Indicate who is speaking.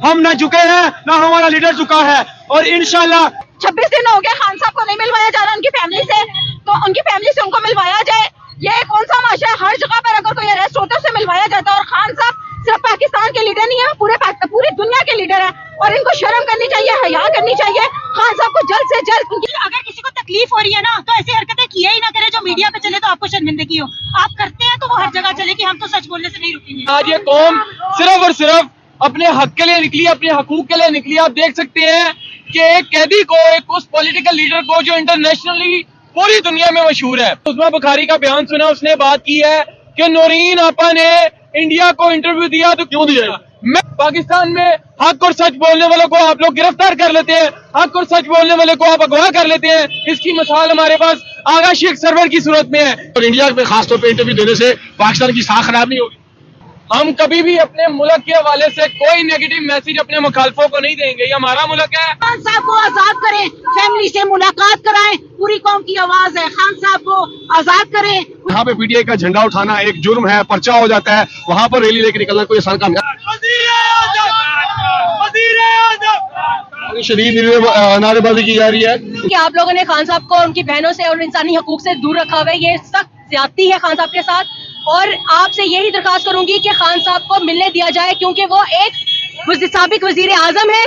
Speaker 1: हम न झुके हैं, न हमारा लीडर झुका है, और इंशाल्लाह
Speaker 2: 26 दिन हो गए खान साहब को नहीं मिलवाया जा रहा उनकी फैमिली से, तो उनकी फैमिली से उनको मिलवाया जाए। ये कौन सा माशा है, हर जगह पर अगर कोई अरेस्ट होता है उसे मिलवाया जाता है। और खान साहब सिर्फ पाकिस्तान के लीडर नहीं है, पूरी दुनिया के लीडर है, और इनको शर्म करनी चाहिए, हया करनी चाहिए। खान साहब को जल्द से जल्द, अगर किसी को तकलीफ हो रही है ना तो ऐसी हरकतें किया ही ना करे जो मीडिया पे चले तो आपको शर्मिंदगी हो। आप करते हैं तो वो हर जगह चले कि हम तो सच बोलने से नहीं रुकेंगे।
Speaker 1: आज ये कौम सिर्फ और सिर्फ अपने हक के लिए निकली, अपने हकूक के लिए निकली। आप देख सकते हैं कि एक कैदी को, एक उस पॉलिटिकल लीडर को जो इंटरनेशनली पूरी दुनिया में मशहूर है, उस्मा बुखारी का बयान सुना, उसने बात की है कि नौरीन आपा ने इंडिया को इंटरव्यू दिया तो क्यों दिया। मैं पाकिस्तान में हक और सच बोलने वालों को आप लोग गिरफ्तार कर लेते हैं, हक और सच बोलने वाले को आप अगवा कर लेते हैं। इसकी मिसाल हमारे पास आगा शेख सरवर की सूरत में है।
Speaker 3: और इंडिया में खासतौर पे इंटरव्यू देने से पाकिस्तान की साख खराब नहीं होगी।
Speaker 1: हम कभी भी अपने मुल्क के हवाले से कोई नेगेटिव मैसेज अपने मुखालफों को नहीं देंगे। ये हमारा मुल्क है।
Speaker 2: खान साहब को आजाद करें, फैमिली से मुलाकात कराएं, पूरी कौम की आवाज है, खान साहब को आजाद करें।
Speaker 3: यहाँ पे पीटीआई का झंडा उठाना एक जुर्म है, पर्चा हो जाता है, वहाँ पर रैली लेके निकलना कोई आसान काम नहीं। शदीद नारेबाजी की जा रही है
Speaker 2: कि आप लोगों ने खान साहब को उनकी बहनों से और इंसानी हकूक से दूर रखा हुआ है, ये सख्त ज्यादती है खान साहब के साथ। और आपसे यही दरखास्त करूंगी कि खान साहब को मिलने दिया जाए, क्योंकि वो एक साबिक वजीर आजम है।